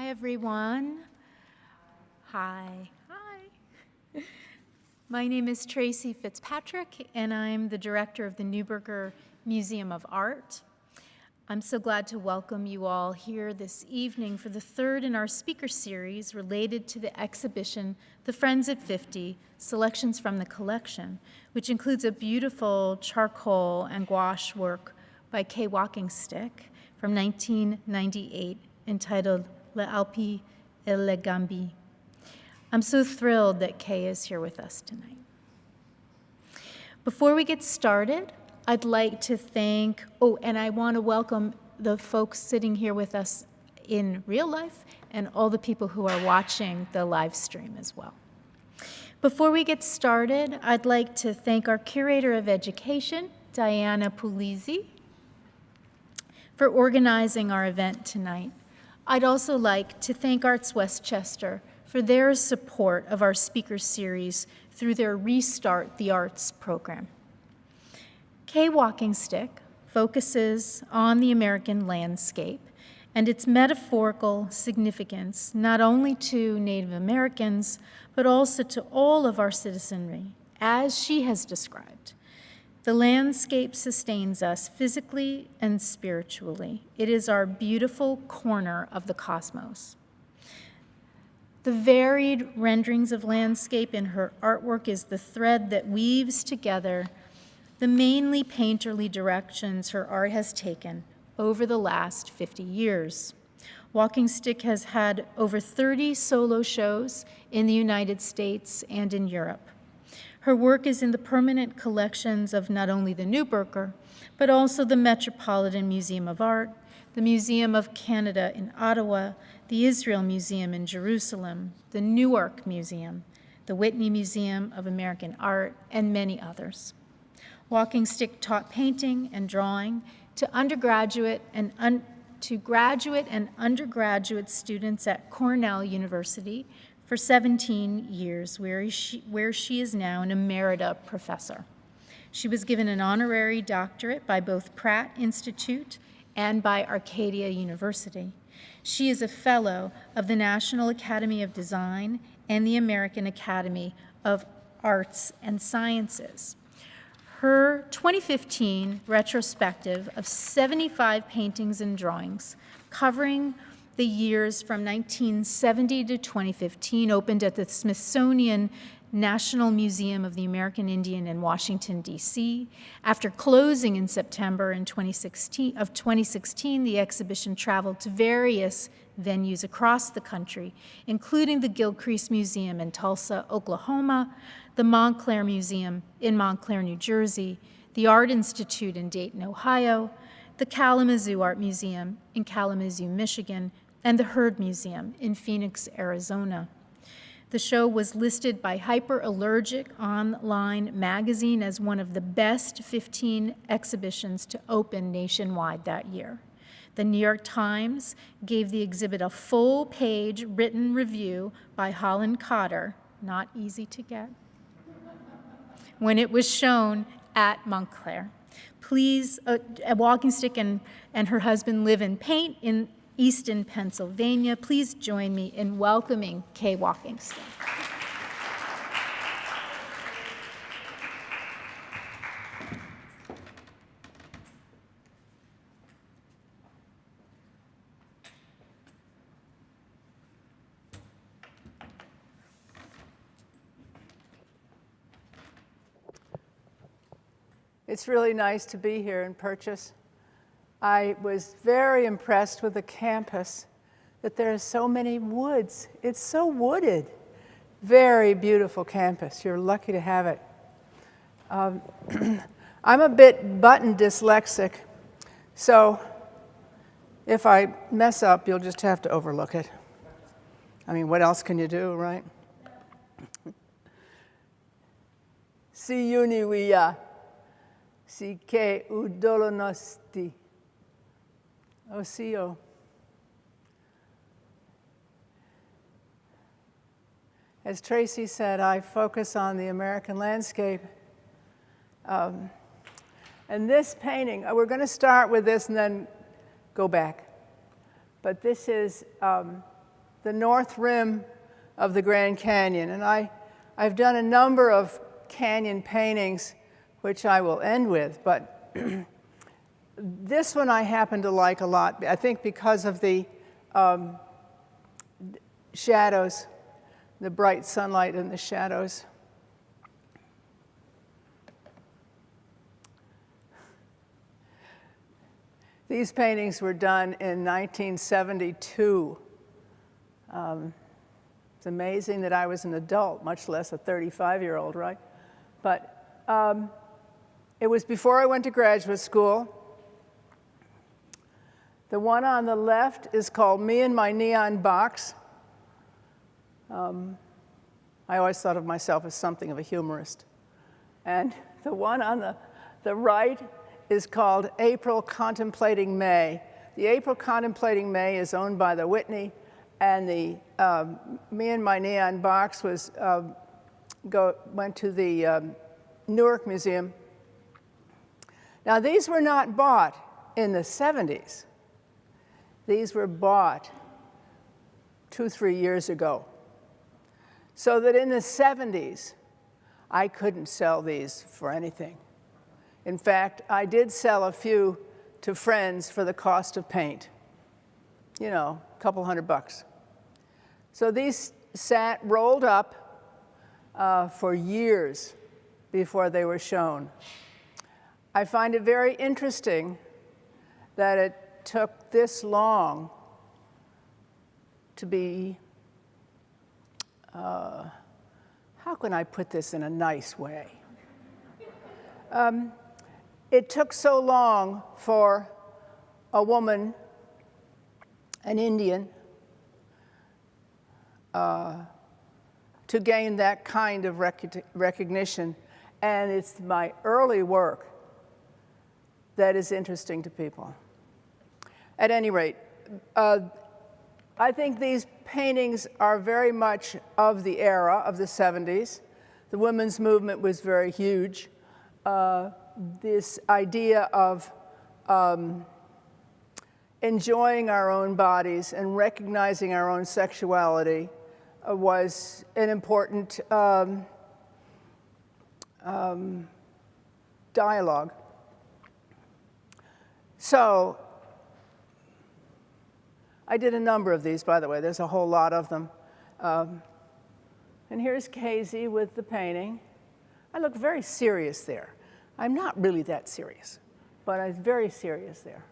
everyone. Hi. Hi. My name is Tracy Fitzpatrick, and I'm the director of the Neuberger Museum of Art. I'm so glad to welcome you all here this evening for the third in our speaker series related to the exhibition, The Friends at 50, Selections from the Collection, which includes a beautiful charcoal and gouache work by WalkingStick from 1998 entitled Le Alpi et le Gambi. I'm so thrilled that Kay is here with us tonight. Before we get started, I'd like to thank, and I want to welcome the folks sitting here with us in real life and all the people who are watching the live stream as well. Before we get started, I'd like to thank our Curator of Education, Diana Puglisi, for organizing our event tonight. I'd also like to thank Arts Westchester for their support of our speaker series through their Restart the Arts program. WalkingStick focuses on the American landscape and its metaphorical significance, not only to Native Americans, but also to all of our citizenry, as she has described. The landscape sustains us physically and spiritually. It is our beautiful corner of the cosmos. The varied renderings of landscape in her artwork is the thread that weaves together the mainly painterly directions her art has taken over the last 50 years. WalkingStick has had over 30 solo shows in the United States and in Europe. Her work is in the permanent collections of not only the Neuberger, but also the Metropolitan Museum of Art, the Museum of Canada in Ottawa, the Israel Museum in Jerusalem, the Newark Museum, the Whitney Museum of American Art, and many others. WalkingStick taught painting and drawing to graduate and undergraduate students at Cornell University for 17 years, where she is now an emerita professor. She was given an honorary doctorate by both Pratt Institute and by Arcadia University. She is a fellow of the National Academy of Design and the American Academy of Arts and Sciences. Her 2015 retrospective of 75 paintings and drawings covering the years from 1970 to 2015 opened at the Smithsonian National Museum of the American Indian in Washington, D.C. After closing in September of 2016, the exhibition traveled to various venues across the country, including the Gilcrease Museum in Tulsa, Oklahoma, the Montclair Museum in Montclair, New Jersey, the Art Institute in Dayton, Ohio, the Kalamazoo Art Museum in Kalamazoo, Michigan, and the Heard Museum in Phoenix, Arizona. The show was listed by Hyperallergic Online magazine as one of the best 15 exhibitions to open nationwide that year. The New York Times gave the exhibit a full-page written review by Holland Cotter, not easy to get, when it was shown at Montclair. Please, WalkingStick and her husband live and paint in Easton, Pennsylvania. Please join me in welcoming WalkingStick. It's really nice to be here in Purchase. I was very impressed with the campus, that there are so many woods. It's so wooded. Very beautiful campus. You're lucky to have it. I'm a bit button dyslexic, so if I mess up, you'll just have to overlook it. I mean, what else can you do, right? Si uniwia, si ke udolonosti. Osio. As Tracy said, I focus on the American landscape. And this painting, we're going to start with this and then go back. But this is the north rim of the Grand Canyon. And I've done a number of canyon paintings, which I will end with, but this one I happen to like a lot, I think because of the shadows, the bright sunlight and the shadows. These paintings were done in 1972. It's amazing that I was an adult, much less a 35-year-old, right? But it was before I went to graduate school. The one on the left is called Me and My Neon Box. I always thought of myself as something of a humorist. And the one on the right is called April Contemplating May. The April Contemplating May is owned by the Whitney, and the Me and My Neon Box was went to the Newark Museum. Now, these were not bought in the 70s. These were bought 2-3 years ago. So that in the 70s, I couldn't sell these for anything. In fact, I did sell a few to friends for the cost of paint. You know, a couple $100. So these sat rolled up for years before they were shown. I find it very interesting that it took this long to be, how can I put this in a nice way? It took so long for a woman, an Indian, to gain that kind of recognition. And it's my early work that is interesting to people. At any rate, I think these paintings are very much of the era of the 70s. The women's movement was very huge. This idea of enjoying our own bodies and recognizing our own sexuality was an important dialogue. So I did a number of these, by the way. There's a whole lot of them. And here's Casey with the painting. I look very serious there. I'm not really that serious, but I'm very serious there.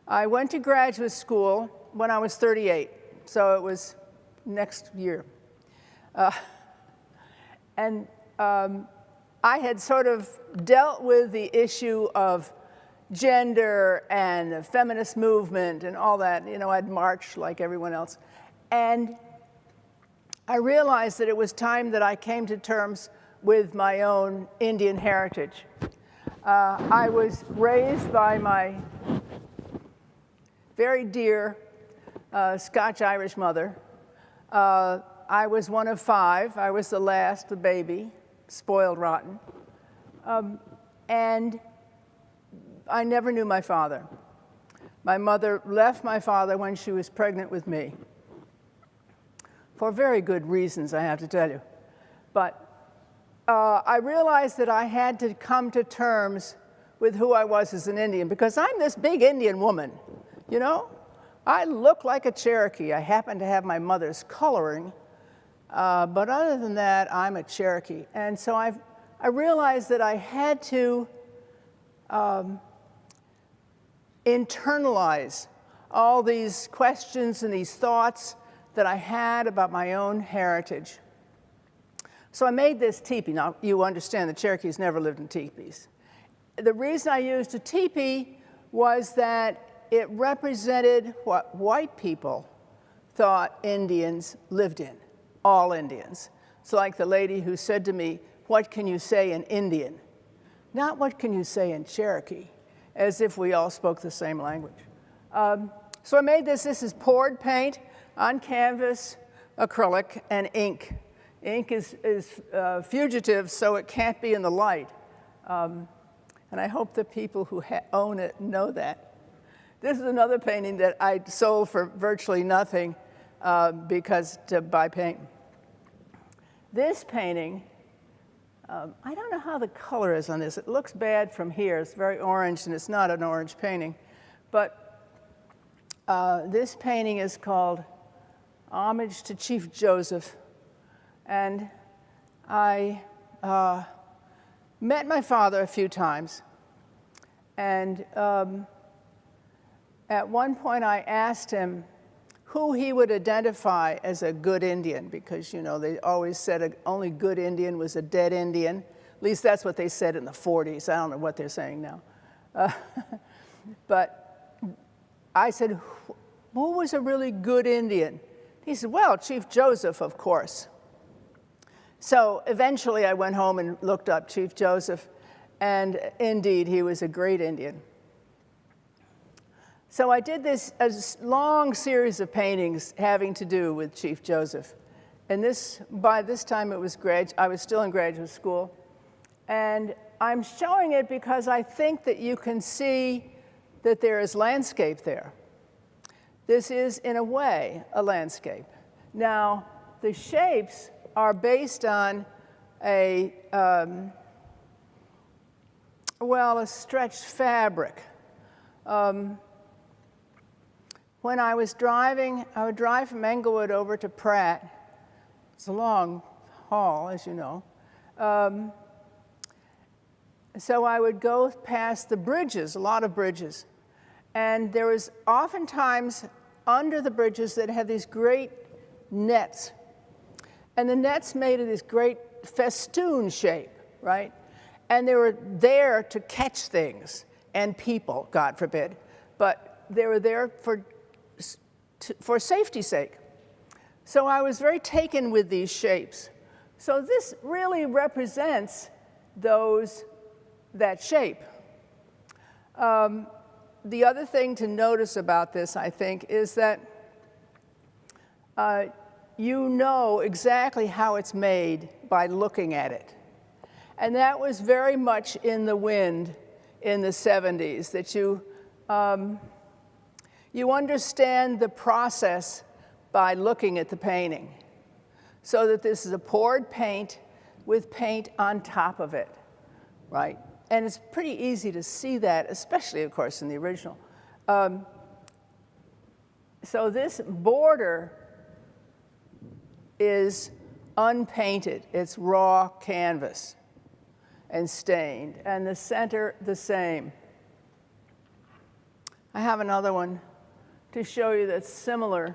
I went to graduate school when I was 38, so it was next year. And I had sort of dealt with the issue of gender and the feminist movement and all that. You know, I'd marched like everyone else. And I realized that it was time that I came to terms with my own Indian heritage. I was raised by my very dear Scotch-Irish mother. I was one of 5. I was the last, the baby, spoiled rotten. And I never knew my father. My mother left my father when she was pregnant with me, for very good reasons, I have to tell you. But I realized that I had to come to terms with who I was as an Indian, because I'm this big Indian woman, you know? I look like a Cherokee. I happen to have my mother's coloring, but other than that, I'm a Cherokee. And so I realized that I had to internalize all these questions and these thoughts that I had about my own heritage. So I made this teepee. Now, you understand the Cherokees never lived in teepees. The reason I used a teepee was that it represented what white people thought Indians lived in, all Indians. It's like the lady who said to me, "What can you say in Indian?" Not what can you say in Cherokee, as if we all spoke the same language. So I made this. This is poured paint on canvas, acrylic, and ink. Ink is fugitive, so it can't be in the light. And I hope the people who own it know that. This is another painting that I sold for virtually nothing because to buy paint. This painting, I don't know how the color is on this. It looks bad from here. It's very orange, and it's not an orange painting. But this painting is called Homage to Chief Joseph. And I met my father a few times. And at one point I asked him who he would identify as a good Indian, because, you know, they always said only good Indian was a dead Indian. At least that's what they said in the 40s. I don't know what they're saying now. But I said, who was a really good Indian? He said, well, Chief Joseph, of course. So eventually I went home and looked up Chief Joseph, and indeed, he was a great Indian. So I did a long series of paintings having to do with Chief Joseph. And by this time, I was still in graduate school. And I'm showing it because I think that you can see that there is landscape there. This is, in a way, a landscape. Now, the shapes are based on a stretched fabric. When I was driving, I would drive from Englewood over to Pratt. It's a long haul, as you know. So I would go past the bridges, a lot of bridges. And there was oftentimes under the bridges that had these great nets. And the nets made of this great festoon shape, right? And they were there to catch things and people, God forbid. But they were there for safety's sake. So I was very taken with these shapes. So this really represents that shape. The other thing to notice about this, I think, is that you know exactly how it's made by looking at it. And that was very much in the wind in the 70s, that you understand the process by looking at the painting. So that this is a poured paint with paint on top of it, right? And it's pretty easy to see that, especially, of course, in the original. So this border is unpainted. It's raw canvas and stained, and the center the same. I have another one to show you that's similar.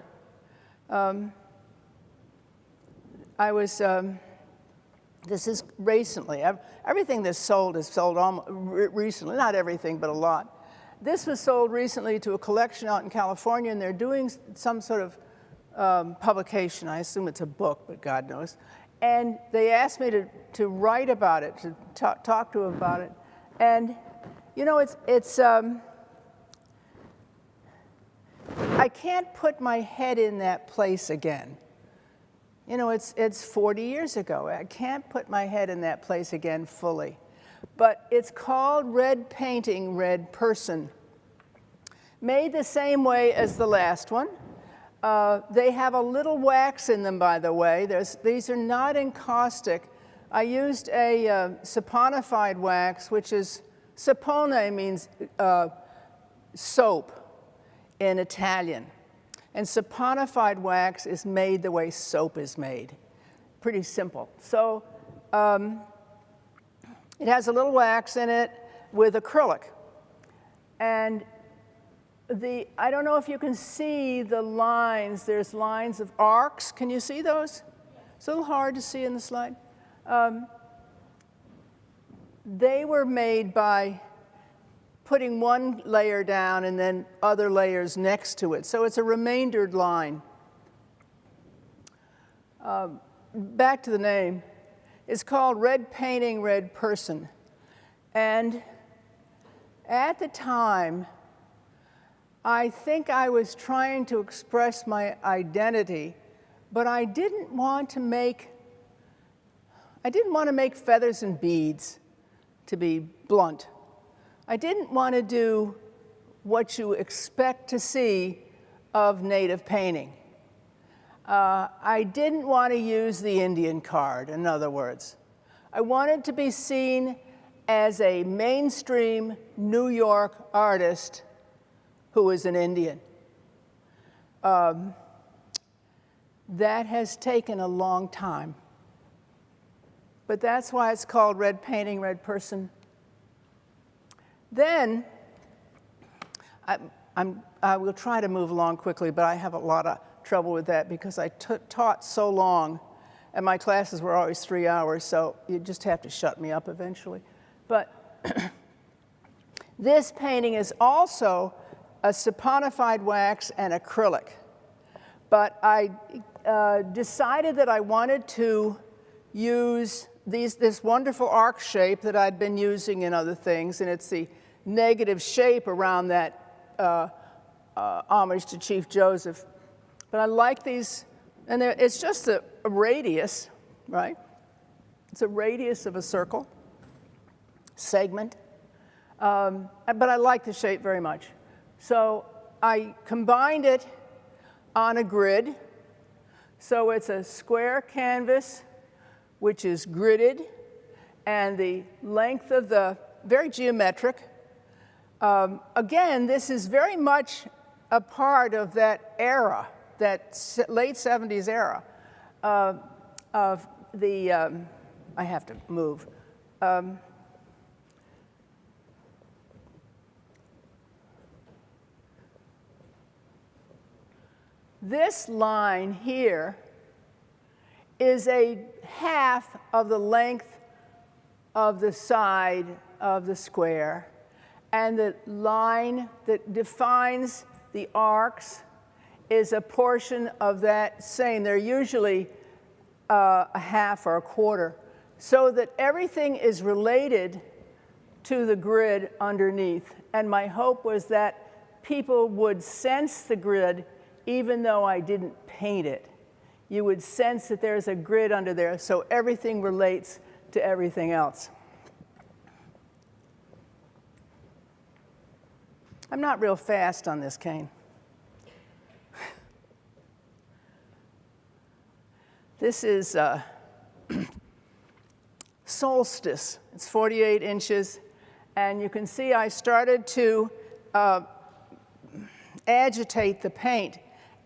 This is recently. Everything that's sold is sold recently. Not everything, but a lot. This was sold recently to a collection out in California, and they're doing some sort of publication. I assume it's a book, but God knows. And they asked me to write about it, to talk to them about it. And, you know, I can't put my head in that place again. You know, it's 40 years ago. I can't put my head in that place again fully. But it's called Red Painting, Red Person. Made the same way as the last one. They have a little wax in them, by the way. These are not encaustic. I used a saponified wax, which is, sapone means soap in Italian. And saponified wax is made the way soap is made. Pretty simple. So it has a little wax in it with acrylic. And I don't know if you can see the lines. There's lines of arcs. Can you see those? It's a little hard to see in the slide. They were made by putting one layer down and then other layers next to it. So it's a remaindered line. Back to the name. It's called Red Painting, Red Person. And at the time, I think I was trying to express my identity, but I didn't want to make feathers and beads, to be blunt. I didn't want to do what you expect to see of native painting. I didn't want to use the Indian card, in other words. I wanted to be seen as a mainstream New York artist who is an Indian. That has taken a long time. But that's why it's called red painting, red person. Then, I will try to move along quickly, but I have a lot of trouble with that because I taught so long, and my classes were always 3 hours, so you just have to shut me up eventually. But this painting is also a saponified wax and acrylic. But I decided that I wanted to use this wonderful arc shape that I'd been using in other things, and it's the negative shape around that homage to Chief Joseph. But I like these, and it's just a radius, right? It's a radius of a circle, segment. But I like the shape very much. So I combined it on a grid. So it's a square canvas, which is gridded, and the length of the, very geometric. Again, this is very much a part of that era, that late 70s era of the, I have to move. This line here is a half of the length of the side of the square, and the line that defines the arcs is a portion of that same. They're usually a half or a quarter, so that everything is related to the grid underneath. And my hope was that people would sense the grid even though I didn't paint it. You would sense that there's a grid under there, so everything relates to everything else. I'm not real fast on this cane. This is Solstice. It's 48 inches, and you can see I started to agitate the paint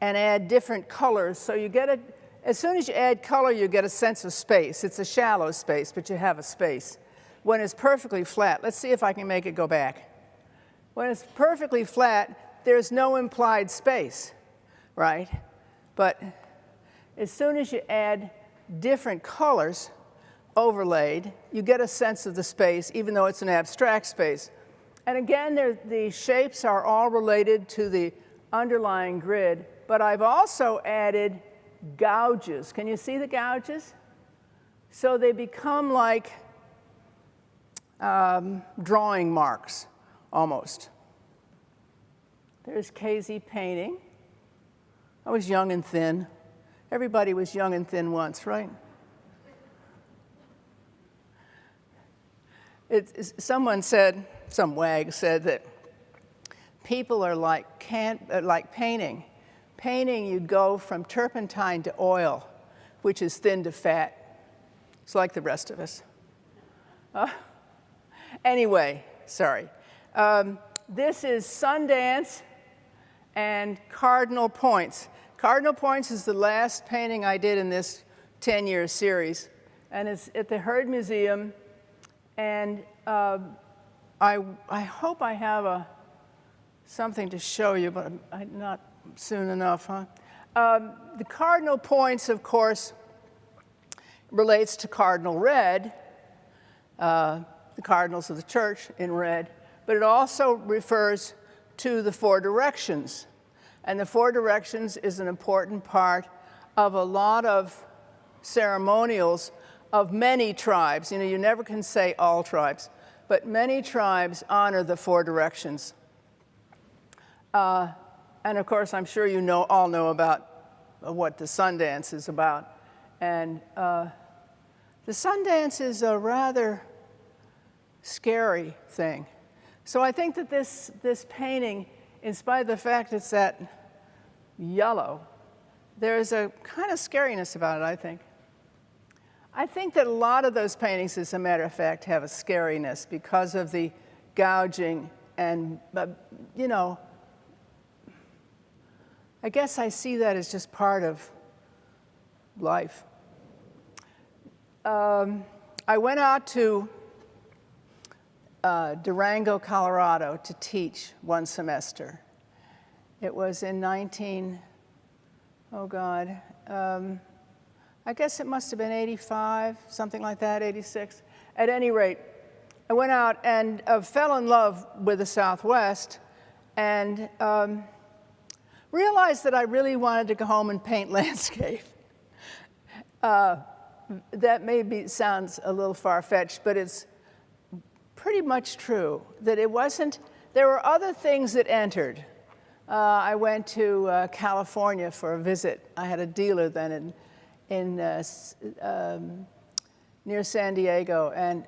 and add different colors. So you get as soon as you add color, you get a sense of space. It's a shallow space, but you have a space. When it's perfectly flat, let's see if I can make it go back. When it's perfectly flat, there's no implied space, right? But as soon as you add different colors overlaid, you get a sense of the space, even though it's an abstract space. And again, the shapes are all related to the underlying grid, but I've also added gouges. Can you see the gouges? So they become like drawing marks, almost. There's KZ painting. I was young and thin. Everybody was young and thin once, right? Someone said, some wag said that people are like painting. Painting, you go from turpentine to oil, which is thin to fat. It's like the rest of us. Anyway, sorry. This is Sundance and Cardinal Points. Cardinal Points is the last painting I did in this 10-year series, and it's at the Heard Museum. And I hope I have something to show you, but not soon enough, huh? The cardinal points, of course, relates to cardinal red, the cardinals of the church in red, but it also refers to the four directions. And the four directions is an important part of a lot of ceremonials of many tribes. You know, you never can say all tribes, but many tribes honor the four directions. And of course, I'm sure you all know about what the Sundance is about. And the Sundance is a rather scary thing. So I think that this painting, in spite of the fact it's that yellow, there's a kind of scariness about it, I think. I think that a lot of those paintings, as a matter of fact, have a scariness because of the gouging and, you know, I guess I see that as just part of life. I went out to Durango, Colorado to teach one semester. It was in I guess it must have been 85, something like that, 86. At any rate, I went out and fell in love with the Southwest and realized that I really wanted to go home and paint landscape. That maybe sounds a little far-fetched, but it's pretty much true, that it wasn't, there were other things that entered. I went to California for a visit. I had a dealer then near San Diego, and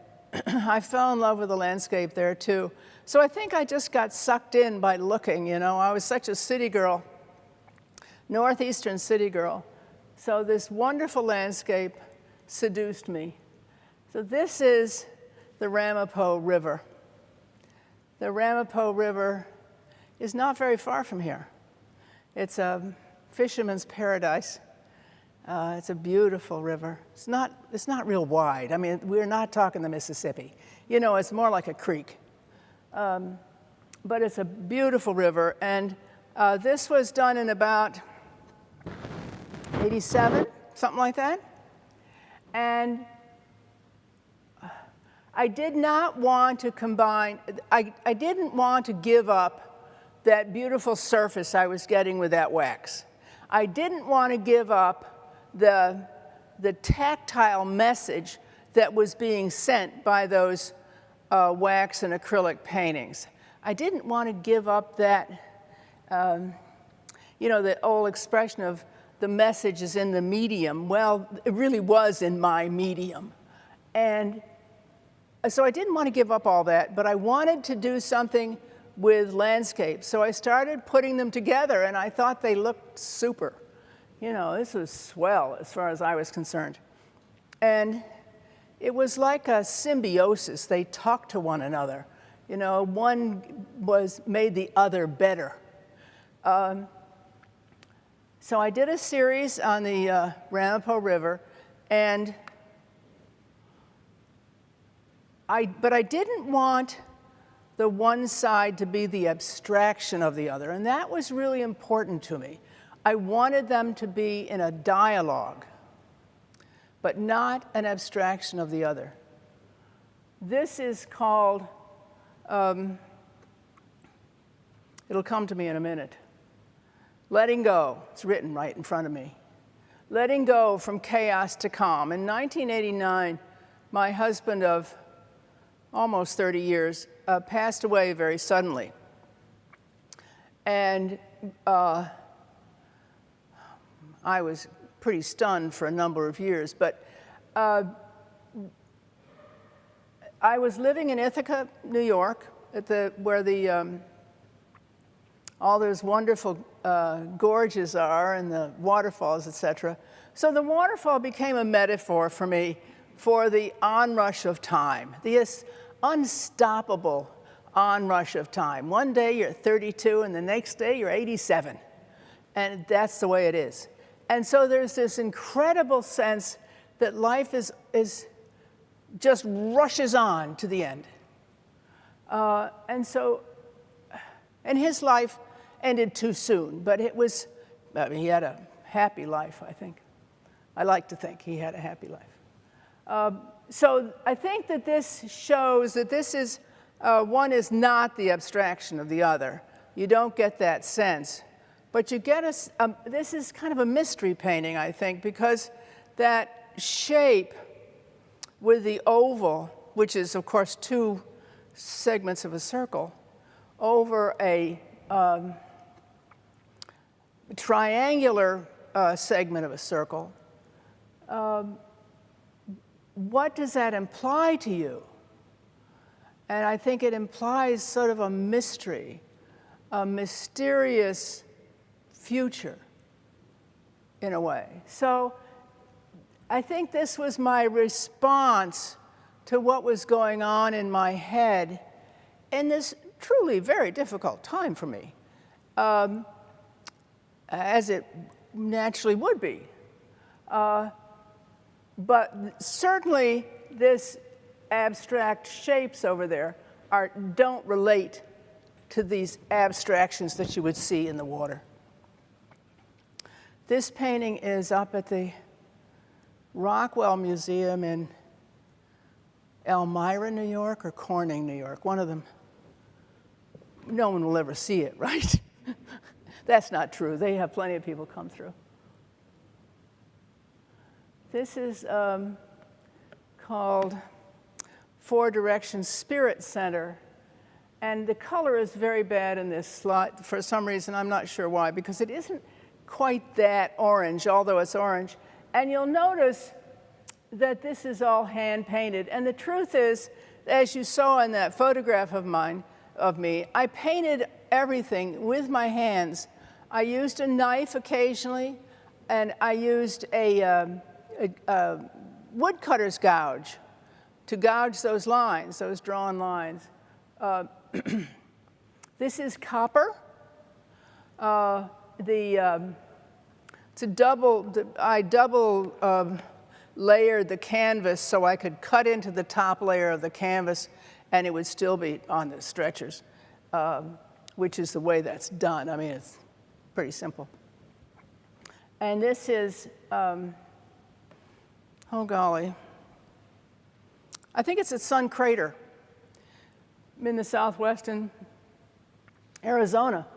I fell in love with the landscape there too. So I think I just got sucked in by looking, you know. I was such a city girl, northeastern city girl. So this wonderful landscape seduced me. So this is the Ramapo River. The Ramapo River is not very far from here. It's a fisherman's paradise. It's a beautiful river. It's not real wide. I mean, we're not talking the Mississippi. You know, it's more like a creek. But it's a beautiful river. And this was done in about 87, something like that. And I did not want to combine, I didn't want to give up that beautiful surface I was getting with that wax. I didn't want to give up the tactile message that was being sent by those wax and acrylic paintings. I didn't want to give up that, you know, the old expression of the message is in the medium. Well, it really was in my medium. And so I didn't want to give up all that, but I wanted to do something with landscape. So I started putting them together, and I thought they looked super. You know, this was swell as far as I was concerned. And it was like a symbiosis. They talked to one another. You know, one made the other better. So I did a series on the Ramapo River, and but I didn't want the one side to be the abstraction of the other, and that was really important to me. I wanted them to be in a dialogue, but not an abstraction of the other. This is called, it'll come to me in a minute, Letting Go. It's written right in front of me. Letting go from chaos to calm. In 1989, my husband of almost 30 years passed away very suddenly. And I was pretty stunned for a number of years, but I was living in Ithaca, New York, where all those wonderful gorges are and the waterfalls, etc. So the waterfall became a metaphor for me for the onrush of time, this unstoppable onrush of time. One day you're 32 and the next day you're 87. And that's the way it is. And so there's this incredible sense that life is just rushes on to the end. And his life ended too soon, but he had a happy life, I think. I like to think he had a happy life. So I think that this shows that this is, one is not the abstraction of the other. You don't get that sense. But you get this is kind of a mystery painting, I think, because that shape with the oval, which is, of course, two segments of a circle, over a triangular segment of a circle, what does that imply to you? And I think it implies sort of a mystery, a mysterious future in a way. So I think this was my response to what was going on in my head in this truly very difficult time for me, as it naturally would be. But certainly this abstract shapes over there don't relate to these abstractions that you would see in the water. This painting is up at the Rockwell Museum in Elmira, New York, or Corning, New York, one of them. No one will ever see it, right? That's not true. They have plenty of people come through. This is called Four Directions Spirit Center. And the color is very bad in this slide for some reason. I'm not sure why, because it isn't quite that orange, although it's orange. And you'll notice that this is all hand-painted. And the truth is, as you saw in that photograph of me, I painted everything with my hands. I used a knife occasionally, and I used a woodcutter's gouge to gouge those lines, those drawn lines. This is copper. I double layered the canvas so I could cut into the top layer of the canvas and it would still be on the stretchers, which is the way that's done. I mean, it's pretty simple. And this is, oh golly, I think it's at Sun Crater in the southwest in Arizona.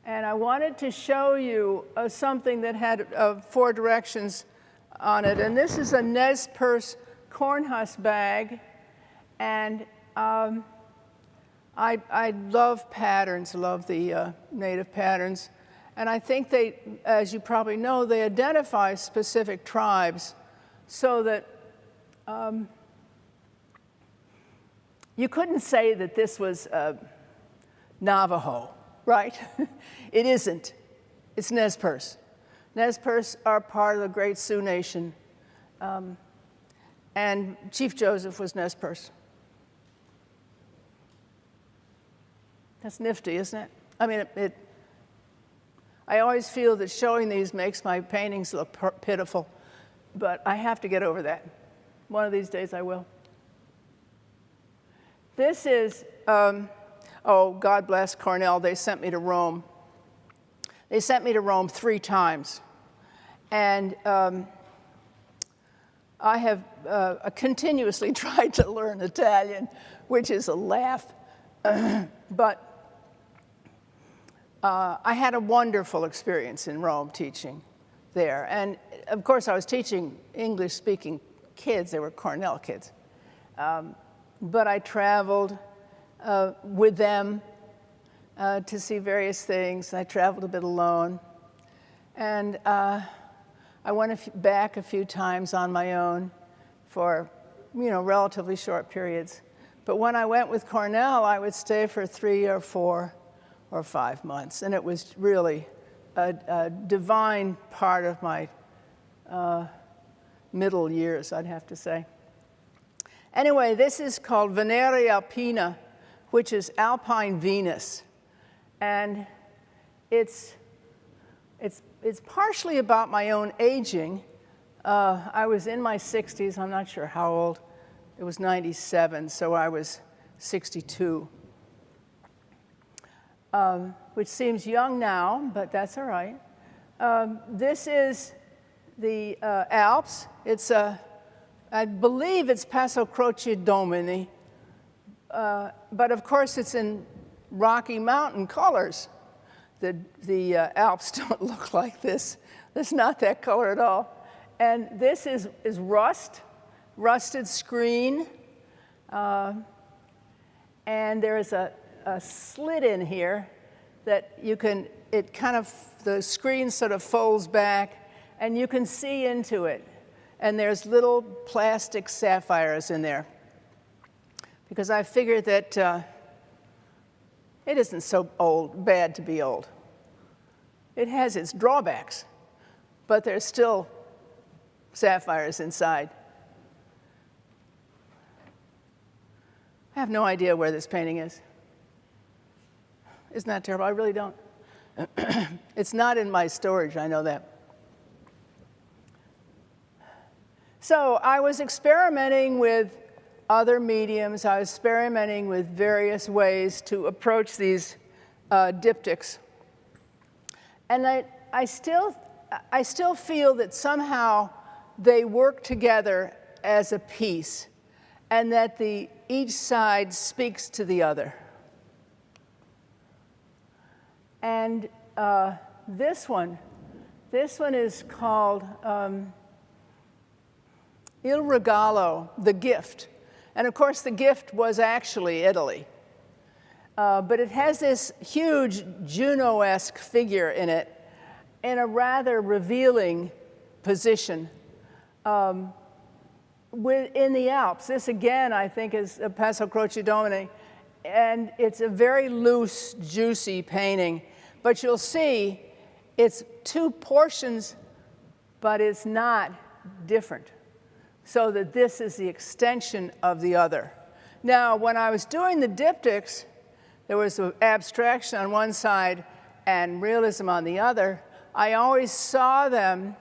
And I wanted to show you something that had four directions on it. And this is a Nez Perce corn husk bag. And I love patterns, love the native patterns. And I think they, as you probably know, they identify specific tribes so that you couldn't say that this was Navajo, right? It isn't. It's Nez Perce. Nez Perce are part of the Great Sioux Nation. And Chief Joseph was Nez Perce. That's nifty, isn't it? I mean, I always feel that showing these makes my paintings look pitiful, but I have to get over that. One of these days I will. This is, oh, God bless Cornell, they sent me to Rome. They sent me to Rome 3 times. And I have continuously tried to learn Italian, which is a laugh. But I had a wonderful experience in Rome teaching there. And of course, I was teaching English-speaking kids. They were Cornell kids. But I traveled with them to see various things. I traveled a bit alone. And I went back a few times on my own for, relatively short periods. But when I went with Cornell, I would stay for 3 or 4 or 5 months. And it was really a divine part of my middle years, I'd have to say. Anyway, this is called Venere Alpina, which is Alpine Venus. And it's partially about my own aging. I was in my 60s. I'm not sure how old. It was 97, so I was 62, which seems young now, but that's all right. This is the Alps. It's I believe it's Passo Croce Domini, but of course it's in Rocky Mountain colors. The Alps don't look like this. It's not that color at all. And this is rusted screen, and there is a slit in here that you can, the screen sort of folds back, and you can see into it. And there's little plastic sapphires in there. because I figured that it isn't so bad to be old. It has its drawbacks, but there's still sapphires inside. I have no idea where this painting is. Isn't that terrible? I really don't. It's not in my storage, I know that. So I was experimenting with other mediums. I was experimenting with various ways to approach these diptychs. And I still feel that somehow they work together as a piece, and that each side speaks to the other. And this one is called Il Regalo, the gift. And of course, the gift was actually Italy. But it has this huge Juno-esque figure in it, in a rather revealing position in the Alps. This, again, I think is a Passo Croce Domine. And it's a very loose, juicy painting. But you'll see it's two portions, but it's not different. So that this is the extension of the other. Now, when I was doing the diptychs, there was abstraction on one side and realism on the other. I always saw them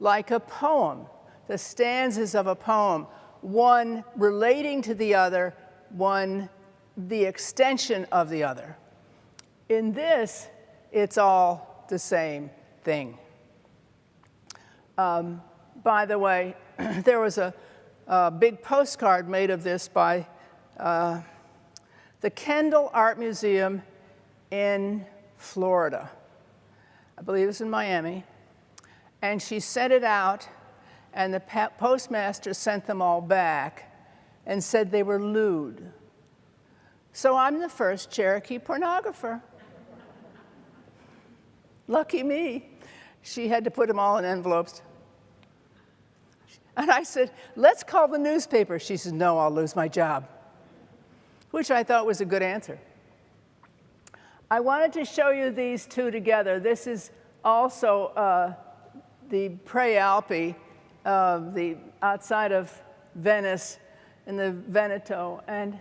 like a poem, the stanzas of a poem, one relating to the other, one the extension of the other. In this, it's all the same thing. By the way, there was a big postcard made of this by the Kendall Art Museum in Florida. I believe it's in Miami. And she sent it out, and the postmaster sent them all back and said they were lewd. So I'm the first Cherokee pornographer. Lucky me. She had to put them all in envelopes. And I said, let's call the newspaper. She said, no, I'll lose my job, which I thought was a good answer. I wanted to show you these two together. This is also the Prealpi, the outside of Venice in the Veneto. And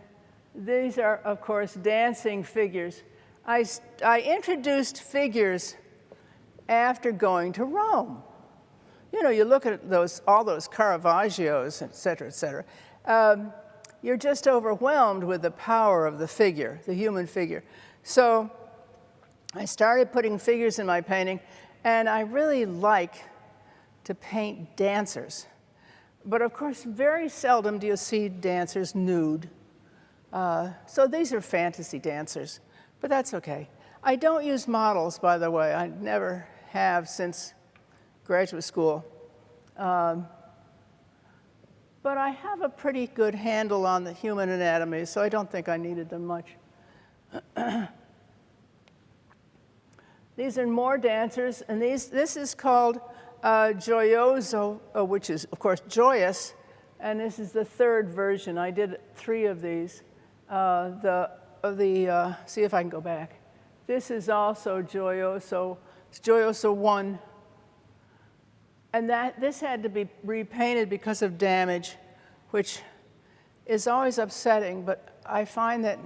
these are, of course, dancing figures. I introduced figures after going to Rome. You know, you look at all those Caravaggios, et cetera, you're just overwhelmed with the power of the figure, the human figure. So I started putting figures in my painting, and I really like to paint dancers. But of course, very seldom do you see dancers nude. So these are fantasy dancers, but that's okay. I don't use models, by the way. I never have since graduate school. But I have a pretty good handle on the human anatomy, so I don't think I needed them much. These are more dancers, and this is called Gioioso, which is, of course, joyous, and this is the third version. I did 3 of these. See if I can go back. This is also Gioioso. It's Gioioso 1. And this had to be repainted because of damage, which is always upsetting, but I find that,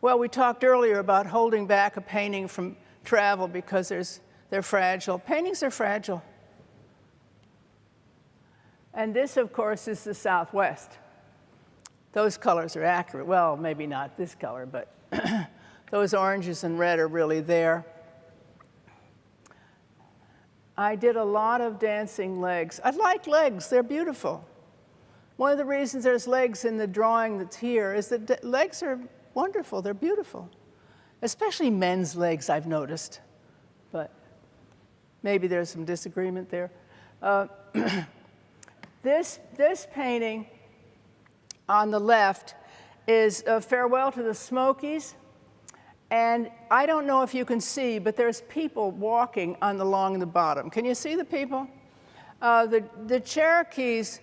well, we talked earlier about holding back a painting from travel because they're fragile. Paintings are fragile. And this, of course, is the Southwest. Those colors are accurate. Well, maybe not this color, but those oranges and red are really there. I did a lot of dancing legs. I like legs. They're beautiful. One of the reasons there's legs in the drawing that's here is that legs are wonderful. They're beautiful. Especially men's legs, I've noticed. But maybe there's some disagreement there. This painting on the left is a Farewell to the Smokies. And I don't know if you can see, but there's people walking along the bottom. Can you see the people? The Cherokees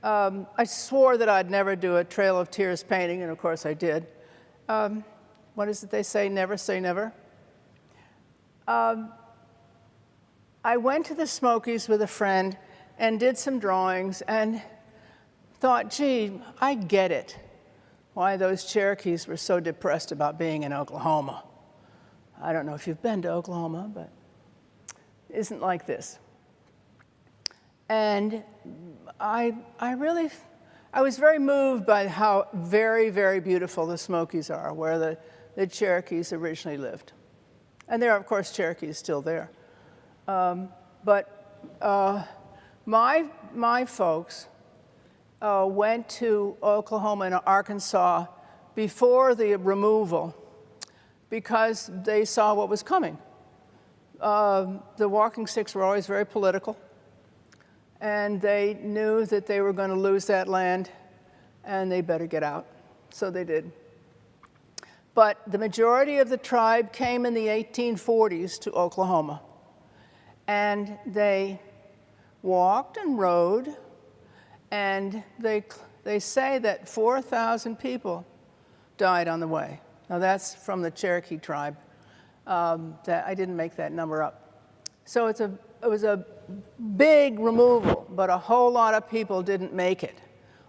I swore that I'd never do a Trail of Tears painting, and of course I did. What is it they say? Never say never. I went to the Smokies with a friend and did some drawings and thought, gee, I get it, why those Cherokees were so depressed about being in Oklahoma. I don't know if you've been to Oklahoma, but it isn't like this. And I was very moved by how very, very beautiful the Smokies are, where the Cherokees originally lived. And there are, of course, Cherokees still there. My folks went to Oklahoma and Arkansas before the removal because they saw what was coming. The Walking Sticks were always very political, and they knew that they were going to lose that land, and they better get out. So they did. But the majority of the tribe came in the 1840s to Oklahoma, and they walked and rode, and they say that 4,000 people died on the way. Now that's from the Cherokee tribe. That I didn't make that number up. So it was a big removal, but a whole lot of people didn't make it.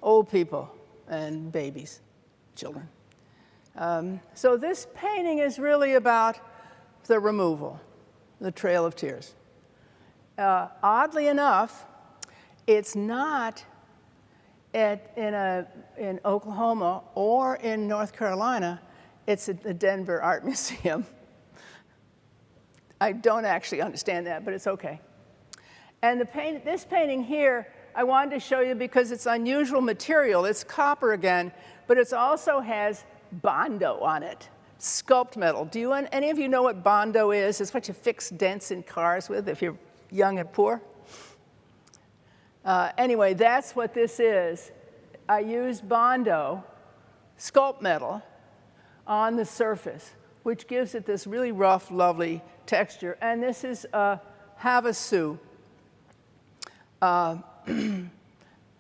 Old people and babies, children. So this painting is really about the removal, the Trail of Tears. Oddly enough, it's not in Oklahoma or in North Carolina. It's at the Denver Art Museum. I don't actually understand that, but it's okay. And this painting here, I wanted to show you because it's unusual material. It's copper again, but it also has Bondo on it, sculpt metal. Do any of you know what Bondo is? It's what you fix dents in cars with if you're young and poor. Anyway, that's what this is. I used Bondo, sculpt metal, on the surface, which gives it this really rough, lovely texture. And this is Havasu.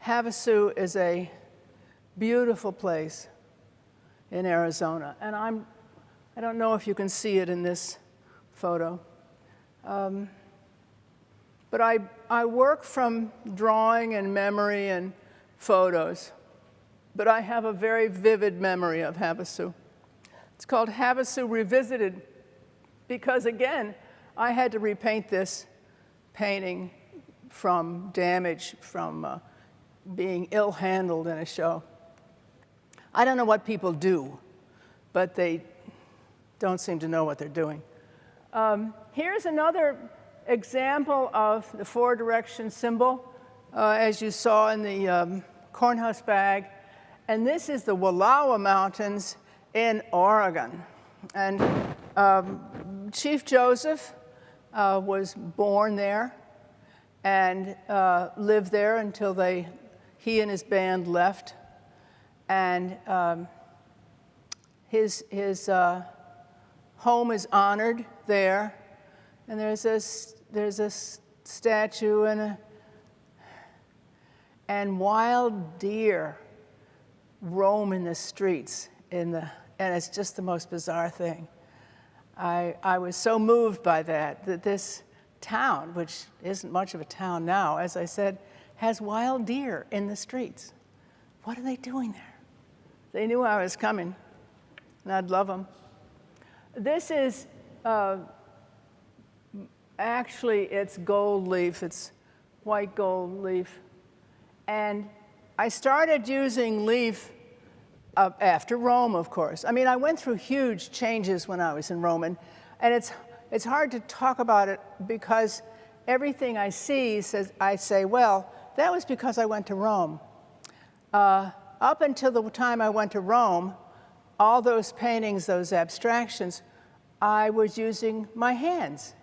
Havasu is a beautiful place in Arizona. And I don't know if you can see it in this photo. But I work from drawing and memory and photos. But I have a very vivid memory of Havasu. It's called Havasu Revisited because, again, I had to repaint this painting from damage from being ill-handled in a show. I don't know what people do, but they don't seem to know what they're doing. Here's another example of the four-direction symbol, as you saw in the cornhusk bag. And this is the Wallowa Mountains in Oregon. And Chief Joseph was born there and lived there until he and his band left. And his home is honored there. And there's a statue and wild deer roam in the streets and it's just the most bizarre thing. I was so moved by that this town, which isn't much of a town now, as I said, has wild deer in the streets. What are they doing there? They knew I was coming, and I'd love them. This is actually, it's gold leaf. It's white gold leaf. And I started using leaf after Rome, of course. I mean, I went through huge changes when I was in Rome, and it's hard to talk about it because everything I see I say, well, that was because I went to Rome. Up until the time I went to Rome, all those paintings, those abstractions, I was using my hands.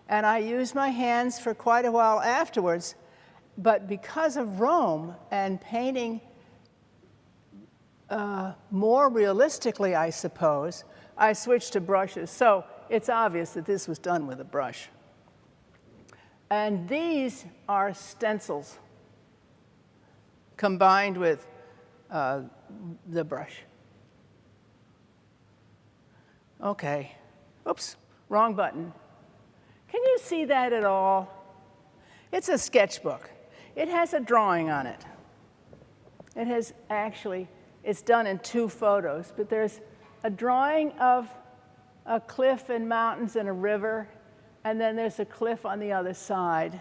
And I used my hands for quite a while afterwards. But because of Rome and painting more realistically, I suppose, I switched to brushes. So it's obvious that this was done with a brush. And these are stencils, combined with the brush. Okay. Oops, wrong button. Can you see that at all? It's a sketchbook. It has a drawing on it. It has actually, it's done in 2 photos, but there's a drawing of a cliff and mountains and a river, and then there's a cliff on the other side.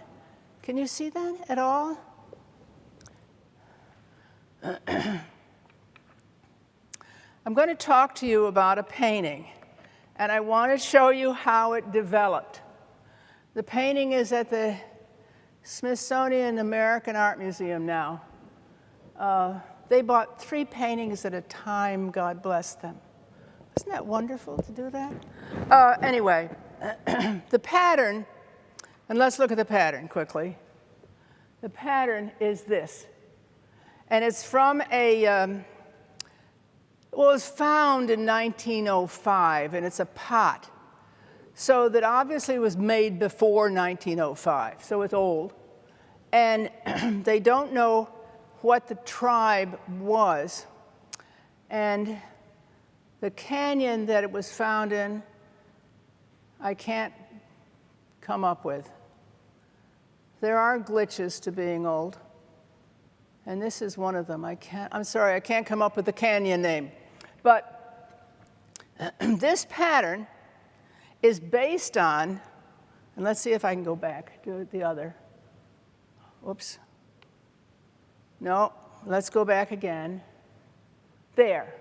Can you see that at all? I'm going to talk to you about a painting, and I want to show you how it developed. The painting is at the Smithsonian American Art Museum now. They bought 3 paintings at a time, God bless them. Isn't that wonderful to do that? Anyway, the pattern, and let's look at the pattern quickly. The pattern is this, and it's from a, well, it was found in 1905, and it's a pot. So that obviously was made before 1905, so it's old. And they don't know what the tribe was. And the canyon that it was found in, I can't come up with. There are glitches to being old. And this is one of them. I'm sorry, I can't come up with the canyon name. But this pattern is based on, and let's see if I can go back to the other. Whoops. No, let's go back again. There.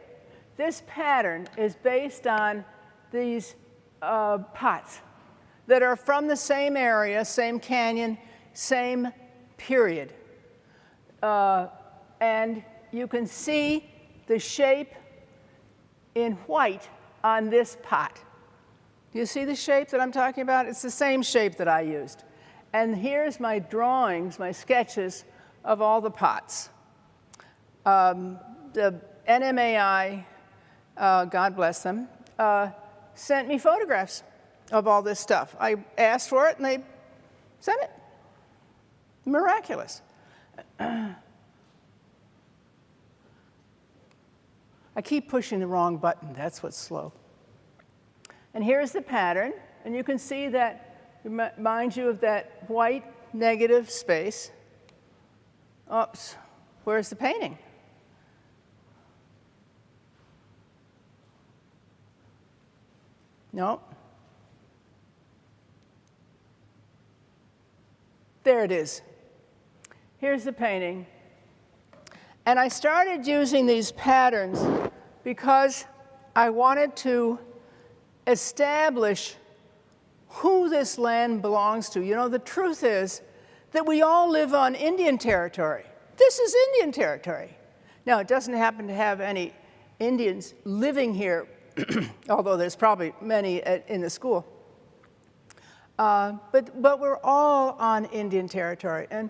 This pattern is based on these pots that are from the same area, same canyon, same period. And you can see the shape in white on this pot. Do you see the shape that I'm talking about? It's the same shape that I used. And here's my drawings, my sketches of all the pots. The NMAI, God bless them, sent me photographs of all this stuff. I asked for it, and they sent it. Miraculous. I keep pushing the wrong button. That's what's slow. And here's the pattern, and you can see that it reminds you of that white negative space. Oops, where's the painting? No. There it is. Here's the painting. And I started using these patterns because I wanted to establish who this land belongs to. You know, the truth is that we all live on Indian territory. This is Indian territory. Now, it doesn't happen to have any Indians living here, although there's probably many in the school. But we're all on Indian territory. And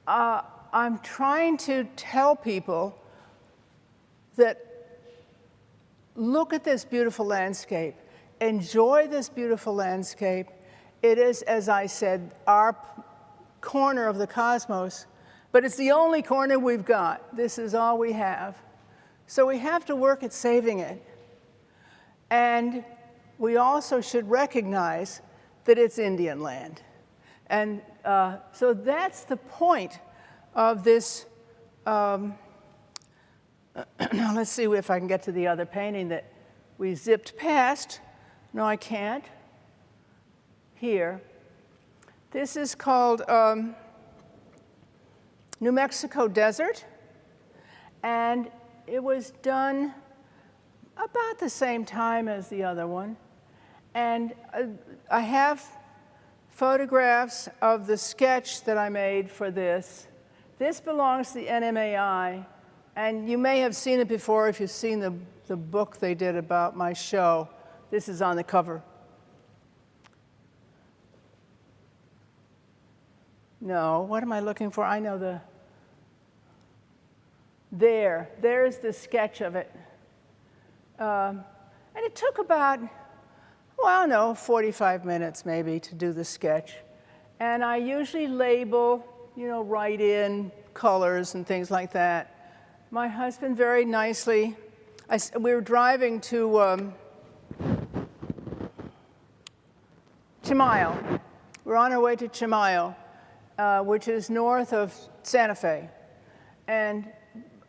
I'm trying to tell people that look at this beautiful landscape. Enjoy this beautiful landscape. It is, as I said, our corner of the cosmos, but it's the only corner we've got. This is all we have. So we have to work at saving it. And we also should recognize that it's Indian land. And so that's the point of this. Now let's see if I can get to the other painting that we zipped past. No, I can't. Here. This is called New Mexico Desert. And it was done about the same time as the other one. And I have photographs of the sketch that I made for this. This belongs to the NMAI. And you may have seen it before if you've seen the book they did about my show. This is on the cover. No, what am I looking for? I know there's the sketch of it. And it took about, well, no, 45 minutes maybe to do the sketch. And I usually label write in colors and things like that. My husband very nicely, we were driving to Chimayo. We're on our way to Chimayo, which is north of Santa Fe. And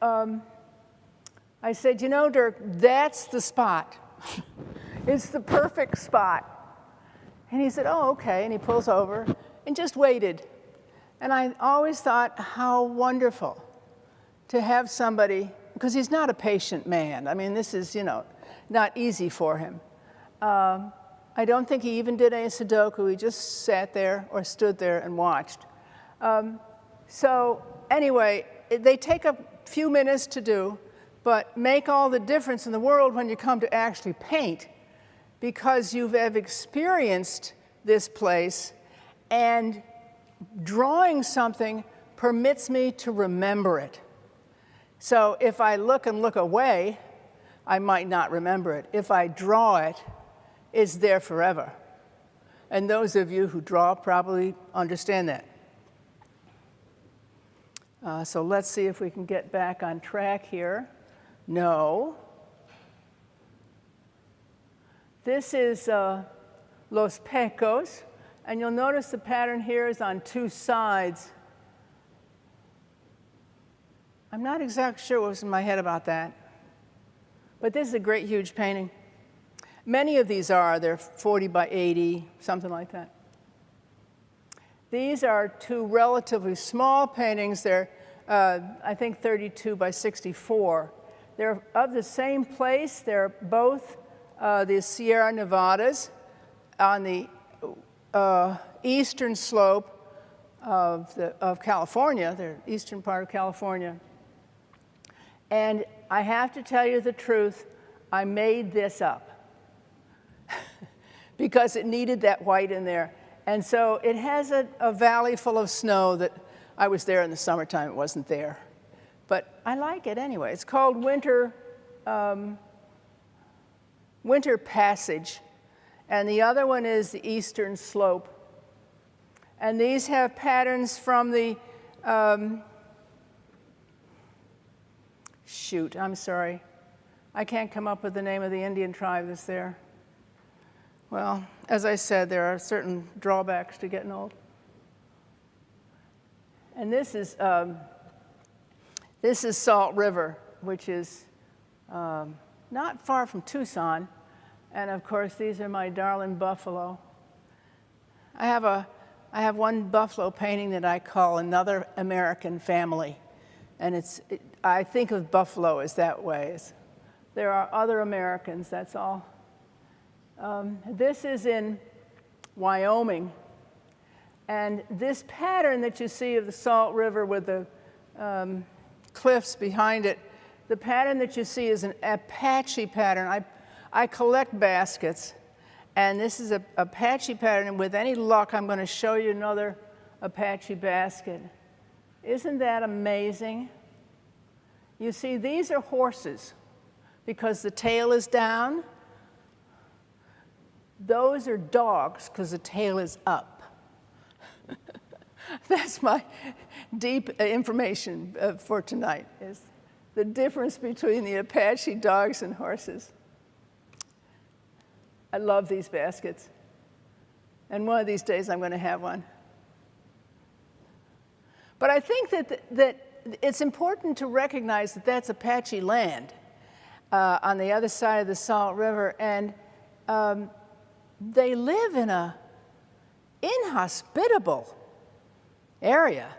I said, Dirk, that's the spot. It's the perfect spot. And he said, oh, okay. And he pulls over and just waited. And I always thought how wonderful to have somebody, because he's not a patient man. I mean, this is, not easy for him. I don't think he even did any Sudoku. He just sat there or stood there and watched. So anyway, they take a few minutes to do, but make all the difference in the world when you come to actually paint, because you have experienced this place, and drawing something permits me to remember it. So if I look and look away, I might not remember it. If I draw it, it's there forever. And those of you who draw probably understand that. So let's see if we can get back on track here. No. This is Los Pecos, and you'll notice the pattern here is on two sides. I'm not exactly sure what was in my head about that, but this is a great, huge painting. Many of these they're 40 by 80, something like that. These are two relatively small paintings. They're, I think, 32 by 64. They're of the same place. They're both the Sierra Nevadas on the eastern slope of California, the eastern part of California. And I have to tell you the truth, I made this up because it needed that white in there. And so it has a valley full of snow that I was there in the summertime, it wasn't there. But I like it anyway. It's called Winter Passage. And the other one is the Eastern Slope. And these have patterns from the, shoot, I'm sorry. I can't come up with the name of the Indian tribe that's there. Well, as I said, there are certain drawbacks to getting old. And this is Salt River, which is not far from Tucson. And of course, these are my darling buffalo. I have one buffalo painting that I call Another American Family. And I think of buffalo as that way. There are other Americans, that's all. This is in Wyoming. And this pattern that you see of the Salt River with the cliffs behind it, the pattern that you see is an Apache pattern. I collect baskets, and this is a Apache pattern, and with any luck, I'm going to show you another Apache basket. Isn't that amazing? You see, these are horses because the tail is down. Those are dogs because the tail is up. That's my deep information for tonight, is the difference between the Apache dogs and horses. I love these baskets. And one of these days I'm going to have one. But I think that it's important to recognize that that's Apache land on the other side of the Salt River. And they live in an inhospitable area.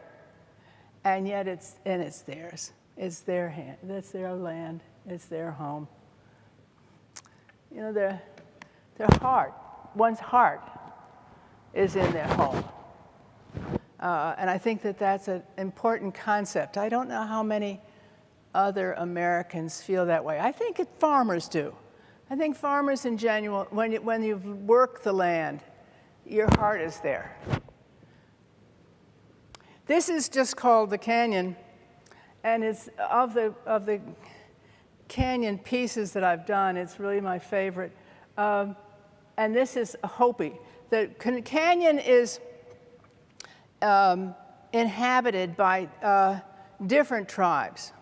And yet it's theirs. It's their hand. That's their land. It's their home. You know, their heart, one's heart is in their home. And I think that that's an important concept. I don't know how many other Americans feel that way. I think farmers do. I think farmers in general, when you work the land, your heart is there. This is just called the canyon, and it's of the canyon pieces that I've done, it's really my favorite. And this is Hopi. The canyon is, in inhabited by different tribes.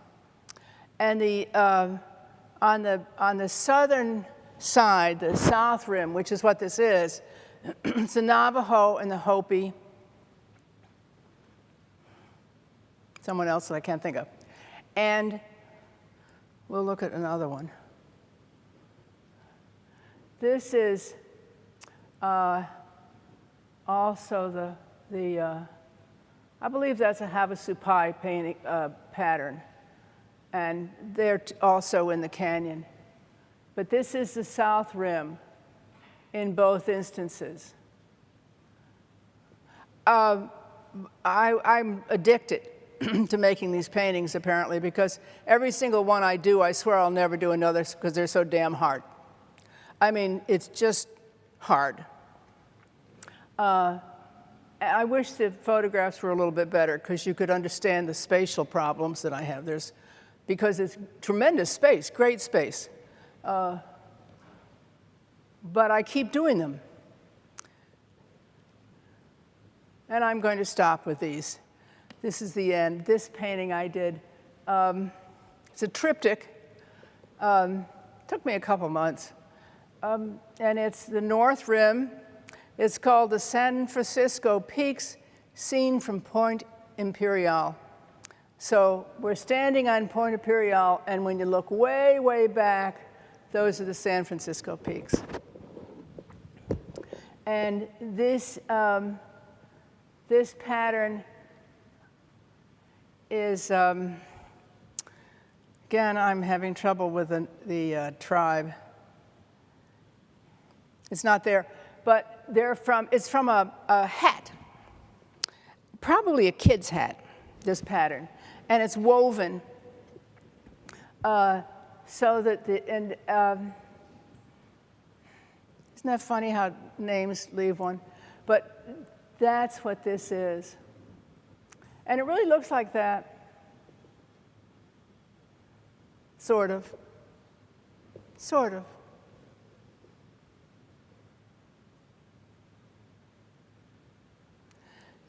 And on the southern side, the South Rim, which is what this is, it's the Navajo and the Hopi, someone else that I can't think of. And we'll look at another one. This is also I believe that's a Havasupai painting pattern, and they're also in the canyon. But this is the South Rim in both instances. I'm addicted to making these paintings, apparently, because every single one I do, I swear I'll never do another because they're so damn hard. I mean, it's just hard. I wish the photographs were a little bit better because you could understand the spatial problems that I have. Because it's tremendous space, great space. But I keep doing them. And I'm going to stop with these. This is the end. This painting I did, it's a triptych. Took me a couple months. And it's the North Rim. It's called the San Francisco Peaks, seen from Point Imperial. So we're standing on Point Imperial, and when you look way, way back, those are the San Francisco Peaks. And this pattern is, again, I'm having trouble with the tribe. It's not there, but it's from a hat, probably a kid's hat, this pattern. And it's woven so that isn't that funny how names leave one? But that's what this is. And it really looks like that. Sort of. Sort of.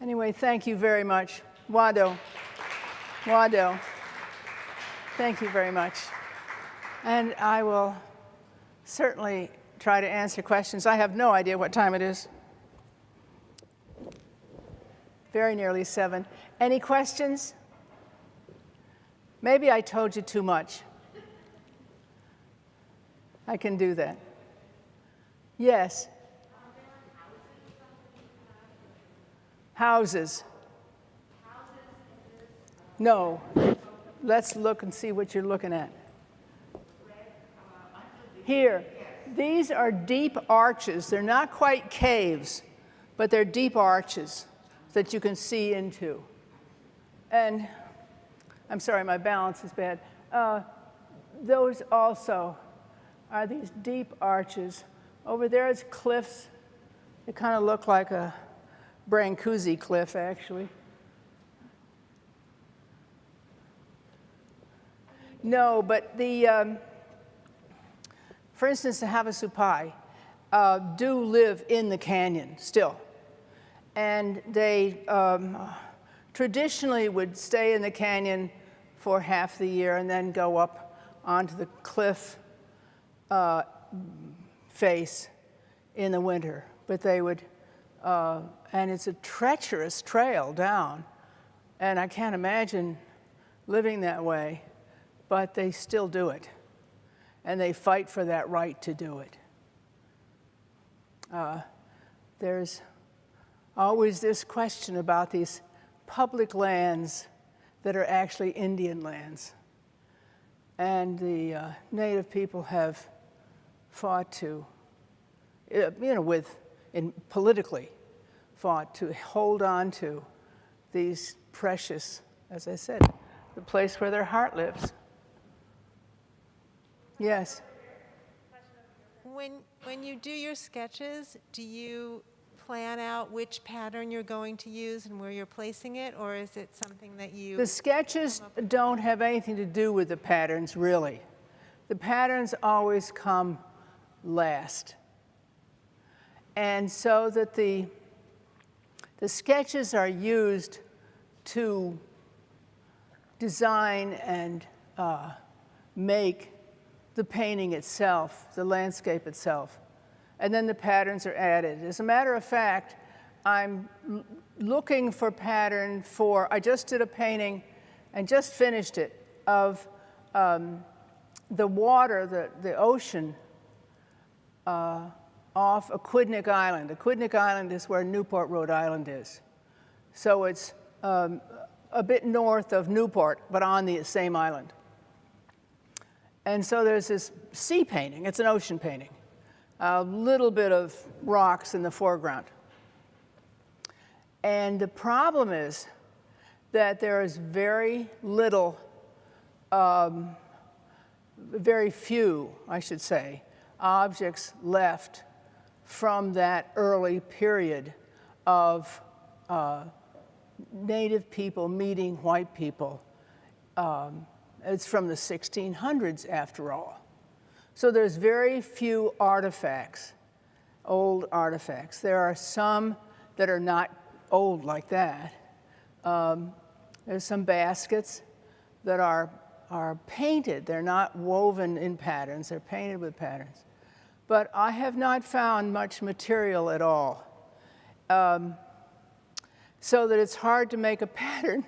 Anyway, thank you very much. Wado. Wado. Thank you very much. And I will certainly try to answer questions. I have no idea what time it is. Very nearly 7. Any questions? Maybe I told you too much. I can do that. Yes. Houses. No. Let's look and see what you're looking at. Here. These are deep arches. They're not quite caves, but they're deep arches that you can see into. And I'm sorry, my balance is bad. Those also are these deep arches. Over there is cliffs. They kind of look like a Brancusi cliff, actually. No, but for instance, the Havasupai do live in the canyon still. And they traditionally would stay in the canyon for half the year and then go up onto the cliff face in the winter. But they would, and it's a treacherous trail down. And I can't imagine living that way, but they still do it. And they fight for that right to do it. There's always this question about these public lands that are actually Indian lands. And the Native people have fought to, politically fought to hold on to these precious, as I said, the place where their heart lives. Yes. When you do your sketches, do you plan out which pattern you're going to use and where you're placing it, or is it something that you... The sketches don't have anything to do with the patterns, really. The patterns always come last. And so that the sketches are used to design and make the painting itself, the landscape itself. And then the patterns are added. As a matter of fact, I'm looking for pattern for, I just did a painting and just finished it of the water, the ocean off Aquidneck Island. Aquidneck Island is where Newport, Rhode Island is. So it's a bit north of Newport, but on the same island. And so there's this sea painting. It's an ocean painting. A little bit of rocks in the foreground. And the problem is that there is very little, very few, I should say, objects left from that early period of Native people meeting white people. It's from the 1600s, after all. So there's very few artifacts, old artifacts. There are some that are not old like that. There's some baskets that are painted. They're not woven in patterns. They're painted with patterns. But I have not found much material at all. So that it's hard to make a pattern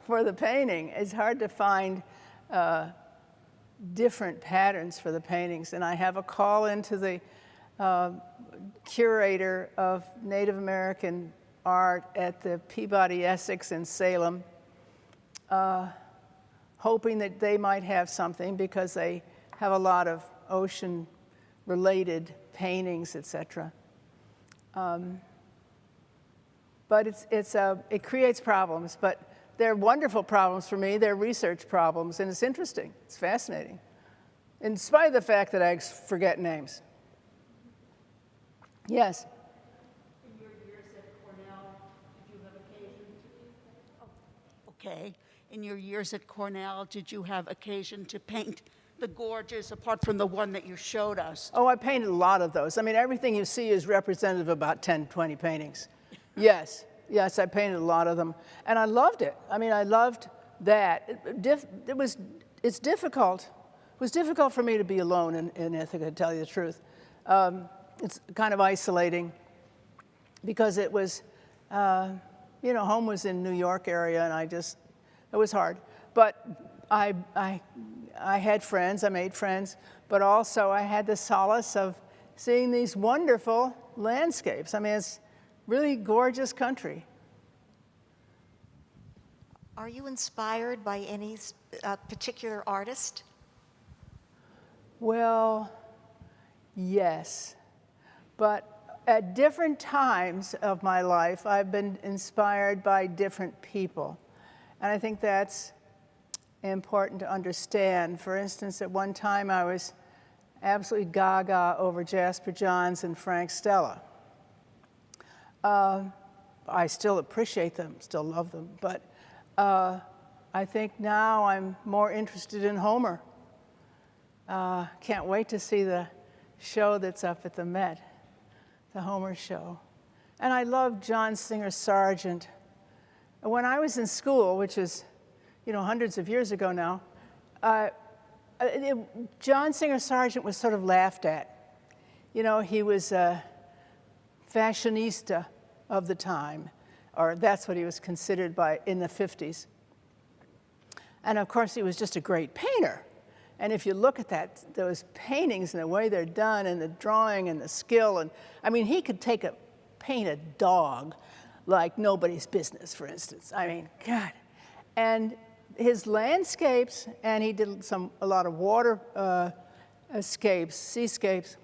for the painting. It's hard to find different patterns for the paintings. And I have a call into the curator of Native American art at the Peabody Essex in Salem, hoping that they might have something because they have a lot of ocean-related paintings, etc. But it creates problems, but they're wonderful problems for me. They're research problems, and it's interesting. It's fascinating, in spite of the fact that I forget names. Yes? In your years at Cornell, did you have occasion to? Okay. In your years at Cornell, did you have occasion to paint the gorges, apart from the one that you showed us? Oh, I painted a lot of those. I mean, everything you see is representative of about 10, 20 paintings. Yes, I painted a lot of them. And I loved it. I mean, I loved that. It's difficult. It was difficult for me to be alone in Ithaca, to tell you the truth. It's kind of isolating because it was, home was in New York area, and it was hard. But I had friends, I made friends, but also I had the solace of seeing these wonderful landscapes. I mean, it's really gorgeous country. Are you inspired by any particular artist? Well, yes. But at different times of my life, I've been inspired by different people. And I think that's important to understand. For instance, at one time I was absolutely gaga over Jasper Johns and Frank Stella. I still appreciate them, still love them, but I think now I'm more interested in Homer. Can't wait to see the show that's up at the Met, the Homer show. And I love John Singer Sargent. When I was in school, which is, hundreds of years ago now, John Singer Sargent was sort of laughed at. He was a fashionista of the time, or that's what he was considered in the 50s. And of course, he was just a great painter. And if you look at those paintings and the way they're done and the drawing and the skill, and I mean, he could paint a dog like nobody's business, for instance. I mean, God. And his landscapes, and he did a lot of water seascapes,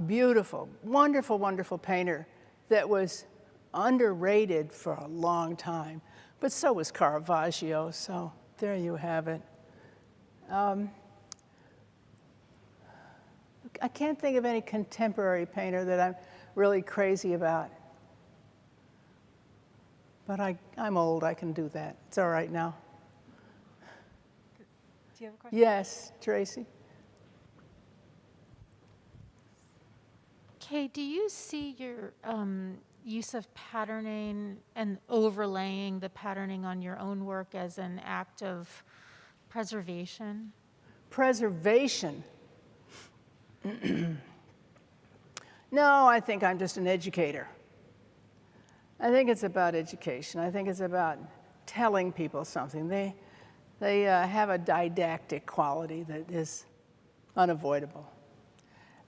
beautiful, wonderful, wonderful painter that was underrated for a long time. But so was Caravaggio, so there you have it. I can't think of any contemporary painter that I'm really crazy about. But I'm old, I can do that. It's all right now. Do you have a question? Yes, Tracy? Kay, do you see use of patterning and overlaying the patterning on your own work as an act of preservation? Preservation. No, I think I'm just an educator. I think it's about education. I think it's about telling people something. They have a didactic quality that is unavoidable.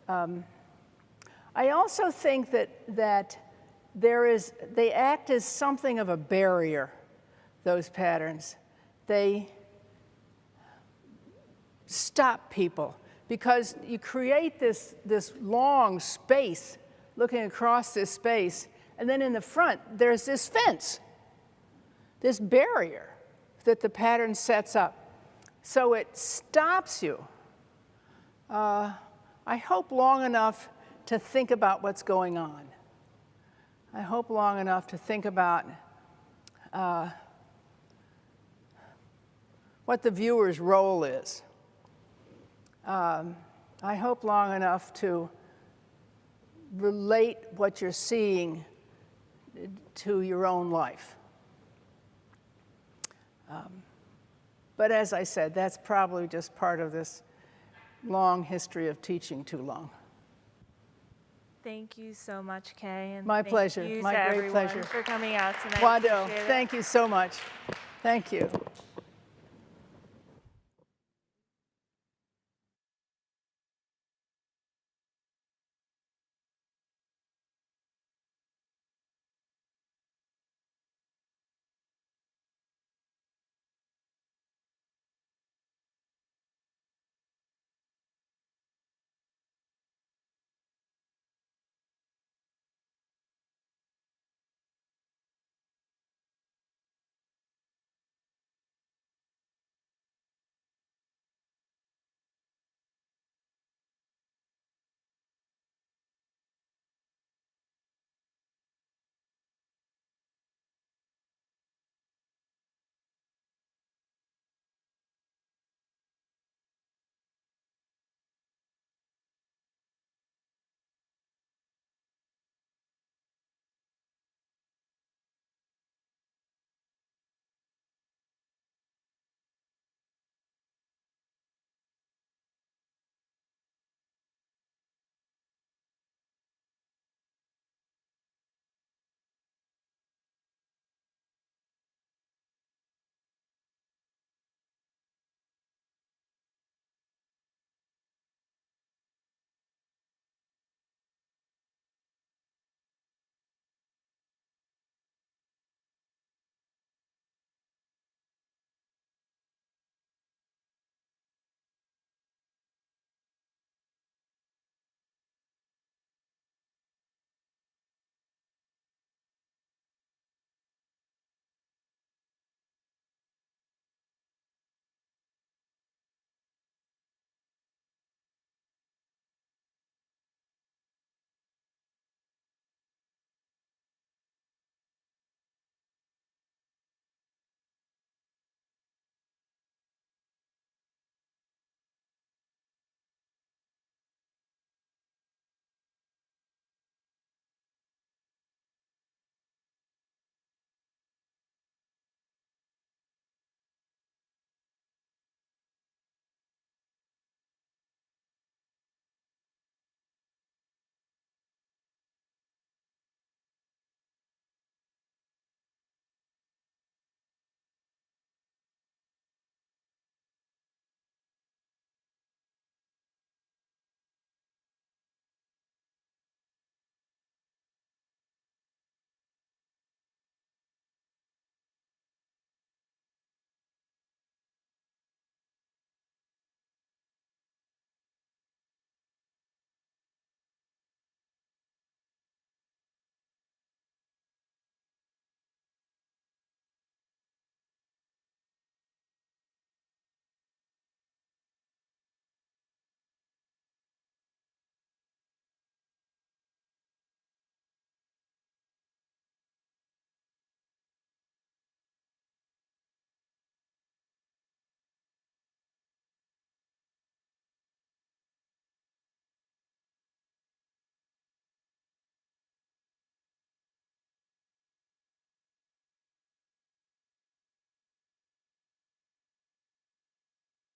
I also think that they act as something of a barrier, those patterns. They stop people because you create this long space, looking across this space, and then in the front, there's this fence, this barrier that the pattern sets up. So it stops you. I hope long enough to think about what's going on. I hope long enough to think about what the viewer's role is. I hope long enough to relate what you're seeing to your own life. But as I said, that's probably just part of this long history of teaching too long. Thank you so much, Kay. And My thank pleasure. you My to great everyone pleasure. for coming out tonight. Wado, Appreciate it. thank you so much. Thank you.